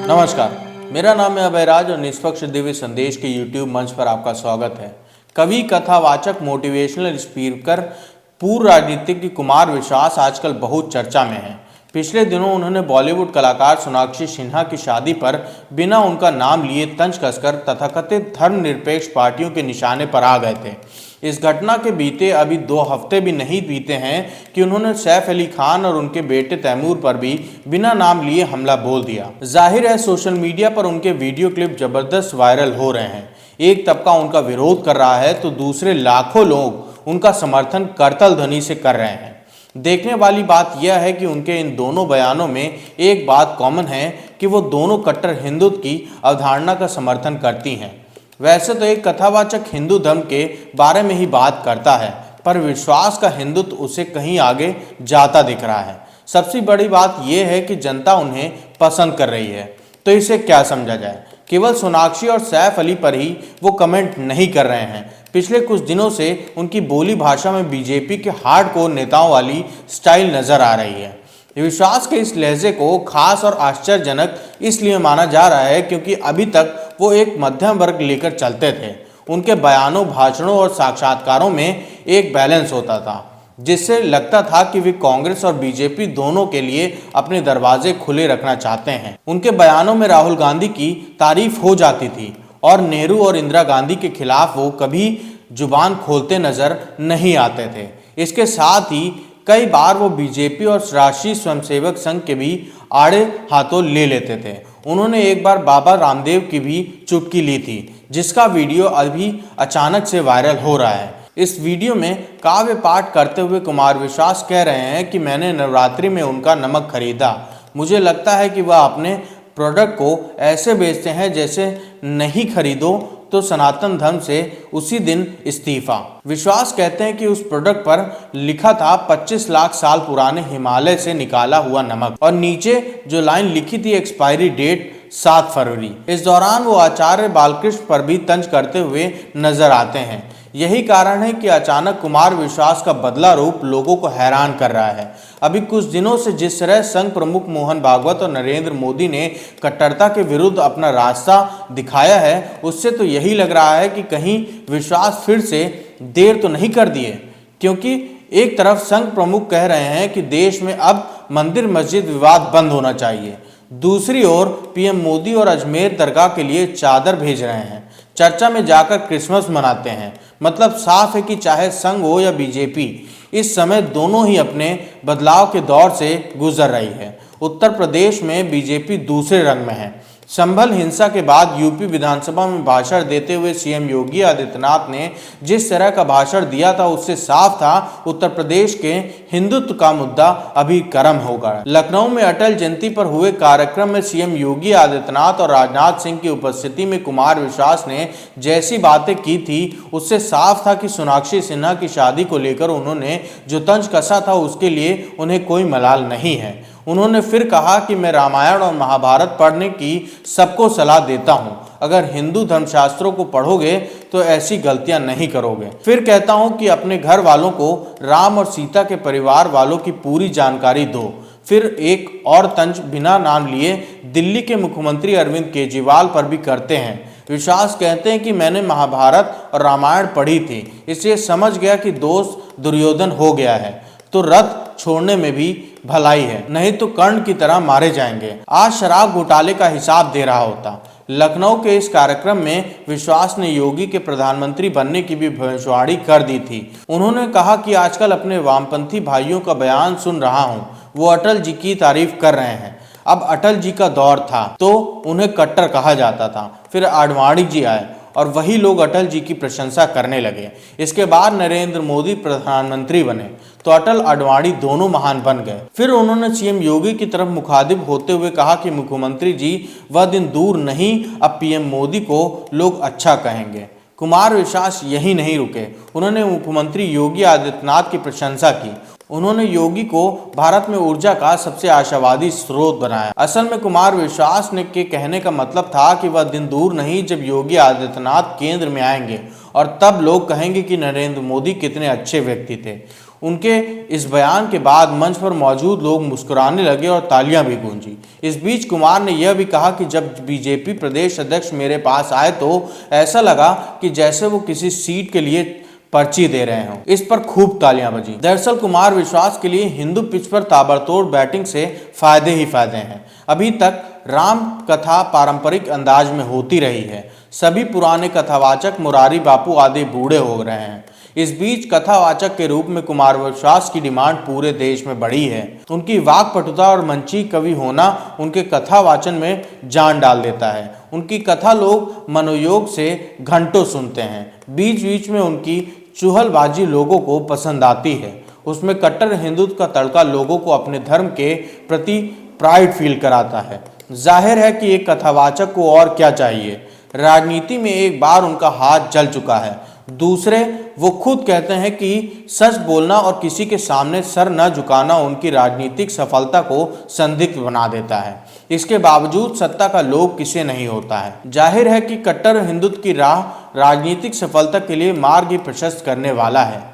नमस्कार, मेरा नाम है अभयराज और निष्पक्ष दिव्य संदेश के YouTube मंच पर आपका स्वागत है। कवि, कथावाचक, मोटिवेशनल स्पीकर, पूर्व राजनीतिज्ञ कुमार विश्वास आजकल बहुत चर्चा में हैं। पिछले दिनों उन्होंने बॉलीवुड कलाकार सोनाक्षी सिन्हा की शादी पर बिना उनका नाम लिए तंज कसकर तथाकथित धर्मनिरपेक्ष पार्टियों के निशाने पर आ गए थे। इस घटना के बीते अभी 2 हफ्ते भी नहीं बीते हैं कि उन्होंने सैफ अली खान और उनके बेटे तैमूर पर भी बिना नाम लिए हमला बोल दिया। जाहिर है सोशल मीडिया पर उनके वीडियो क्लिप जबरदस्त वायरल हो रहे हैं। एक तबका उनका विरोध कर रहा है तो दूसरे लाखों लोग उनका समर्थन करतल ध्वनि से कर रहे हैं। देखने वाली बात यह है कि उनके इन दोनों बयानों में एक बात कॉमन है कि वो दोनों कट्टर हिंदुत्व की अवधारणा का समर्थन करती हैं। वैसे तो एक कथावाचक हिंदू धर्म के बारे में ही बात करता है, पर विश्वास का हिंदुत्व उसे कहीं आगे जाता दिख रहा है। सबसे बड़ी बात यह है कि जनता उन्हें पसंद कर रही है, तो इसे क्या समझा जाए। केवल सोनाक्षी और सैफ अली पर ही वो कमेंट नहीं कर रहे हैं। पिछले कुछ दिनों से उनकी बोली भाषा में बीजेपी के हार्डकोर नेताओं वाली स्टाइल नजर आ रही है। विश्वास के इस लहजे को खास और आश्चर्यजनक इसलिए माना जा रहा है क्योंकि अभी तक वो एक मध्यम वर्ग लेकर चलते थे। उनके बयानों, भाषणों और साक्षात्कारों में एक बैलेंस होता था, जिससे लगता था कि वे कांग्रेस और बीजेपी दोनों के लिए अपने दरवाजे खुले रखना चाहते हैं। उनके बयानों में राहुल गांधी की तारीफ हो जाती थी और नेहरू और इंदिरा गांधी के खिलाफ वो कभी जुबान खोलते नजर नहीं आते थे। इसके साथ ही कई बार वो बीजेपी और राष्ट्रीय स्वयंसेवक संघ के भी आड़े हाथों ले लेते थे। उन्होंने एक बार बाबा रामदेव की भी चुटकी ली थी, जिसका वीडियो अभी अचानक से वायरल हो रहा है। इस वीडियो में काव्य पाठ करते हुए कुमार विश्वास कह रहे हैं कि मैंने नवरात्रि में उनका नमक खरीदा। मुझे लगता है कि वह अपने प्रोडक्ट को ऐसे बेचते हैं जैसे नहीं खरीदो तो सनातन धर्म से उसी दिन इस्तीफा। विश्वास कहते हैं कि उस प्रोडक्ट पर लिखा था 25 लाख साल पुराने हिमालय से निकाला हुआ नमक, और नीचे जो लाइन लिखी थी एक्सपायरी डेट 7 फरवरी। इस दौरान वो आचार्य बालकृष्ण पर भी तंज करते हुए नजर आते हैं। यही कारण है कि अचानक कुमार विश्वास का बदला रूप लोगों को हैरान कर रहा है। अभी कुछ दिनों से जिस तरह संघ प्रमुख मोहन भागवत और नरेंद्र मोदी ने कट्टरता के विरुद्ध अपना रास्ता दिखाया है, उससे तो यही लग रहा है कि कहीं विश्वास फिर से देर तो नहीं कर दिए, क्योंकि एक तरफ संघ प्रमुख कह रहे हैं कि देश में अब मंदिर मस्जिद विवाद बंद होना चाहिए, दूसरी ओर पीएम मोदी और अजमेर दरगाह के लिए चादर भेज रहे हैं, चर्चा में जाकर क्रिसमस मनाते हैं। मतलब साफ है कि चाहे संघ हो या बीजेपी, इस समय दोनों ही अपने बदलाव के दौर से गुजर रही है। उत्तर प्रदेश में बीजेपी दूसरे रंग में है। संभल हिंसा के बाद यूपी विधानसभा में भाषण देते हुए सीएम योगी आदित्यनाथ ने जिस तरह का भाषण दिया था, उससे साफ था उत्तर प्रदेश के हिंदुत्व का मुद्दा अभी गर्म होगा। लखनऊ में अटल जयंती पर हुए कार्यक्रम में सीएम योगी आदित्यनाथ और राजनाथ सिंह की उपस्थिति में कुमार विश्वास ने जैसी बातें की थी, उससे साफ था कि सोनाक्षी सिन्हा की शादी को लेकर उन्होंने जो तंज कसा था उसके लिए उन्हें कोई मलाल नहीं है। उन्होंने फिर कहा कि मैं रामायण और महाभारत पढ़ने की सबको सलाह देता हूं। अगर हिंदू धर्मशास्त्रों को पढ़ोगे तो ऐसी गलतियां नहीं करोगे। फिर कहता हूं कि अपने घर वालों को राम और सीता के परिवार वालों की पूरी जानकारी दो। फिर एक और तंज बिना नाम लिए दिल्ली के मुख्यमंत्री अरविंद केजरीवाल पर भी करते हैं। विश्वास कहते हैं कि मैंने महाभारत और रामायण पढ़ी थी, इसलिए समझ गया कि दोस्त दुर्योधन हो गया है तो रथ छोड़ने में भी भलाई है, नहीं तो कर्ण की तरह मारे जाएंगे। आज शराब घोटाले का हिसाब दे रहा होता। लखनऊ के इस कार्यक्रम में विश्वास ने योगी के प्रधानमंत्री बनने की भी भविष्यवाणी कर दी थी। उन्होंने कहा कि आजकल अपने वामपंथी भाइयों का बयान सुन रहा हूं, वो अटल जी की तारीफ कर रहे हैं। अब अटल जी का दौर था तो उन्हें कट्टर कहा जाता था, फिर आडवाणी जी आए और वही लोग अटल जी की प्रशंसा करने लगे। इसके बाद नरेंद्र मोदी प्रधानमंत्री बने तो अटल आडवाणी दोनों महान बन गए। फिर उन्होंने सीएम योगी की तरफ मुखातिब होते हुए कहा कि मुख्यमंत्री जी वह दिन दूर नहीं, अब पीएम मोदी को लोग अच्छा कहेंगे। कुमार विश्वास यही नहीं रुके, उन्होंने मुख्यमंत्री योगी आदित्यनाथ की प्रशंसा की। उन्होंने योगी को भारत में ऊर्जा का सबसे आशावादी स्रोत बनाया। असल में कुमार विश्वास ने के कहने का मतलब था कि वह दिन दूर नहीं जब योगी आदित्यनाथ केंद्र में आएंगे और तब लोग कहेंगे कि नरेंद्र मोदी कितने अच्छे व्यक्ति थे। उनके इस बयान के बाद मंच पर मौजूद लोग मुस्कुराने लगे और तालियां भी गूंजी। इस बीच कुमार ने यह भी कहा कि जब बीजेपी प्रदेश अध्यक्ष मेरे पास आए तो ऐसा लगा कि जैसे वो किसी सीट के लिए पर्ची दे रहे हों। इस पर खूब तालियां बजी। दरअसल कुमार विश्वास के लिए हिंदू पिच पर ताबड़तोड़ बैटिंग से फायदे ही फायदे हैं। अभी तक राम कथा पारंपरिक अंदाज में होती रही है। सभी पुराने कथावाचक मुरारी बापू आदि बूढ़े हो रहे हैं। इस बीच कथावाचक के रूप में कुमार विश्वास की डिमांड पूरे देश में बढ़ी है। उनकी वाक्पटुता और मंची कवि होना उनके कथावाचन में जान डाल देता है। उनकी कथा लोग मनोयोग से घंटों सुनते हैं। बीच बीच में उनकी चुहलबाजी लोगों को पसंद आती है। उसमें कट्टर हिंदुत्व का तड़का लोगों को अपने धर्म के प्रति प्राइड फील कराता है। जाहिर है कि एक कथावाचक को और क्या चाहिए। राजनीति में एक बार उनका हाथ जल चुका है। दूसरे, वो खुद कहते हैं कि सच बोलना और किसी के सामने सर न झुकाना उनकी राजनीतिक सफलता को संदिग्ध बना देता है। इसके बावजूद सत्ता का लोभ किसे नहीं होता है। जाहिर है कि कट्टर हिंदुत्व की राह राजनीतिक सफलता के लिए मार्ग ही प्रशस्त करने वाला है।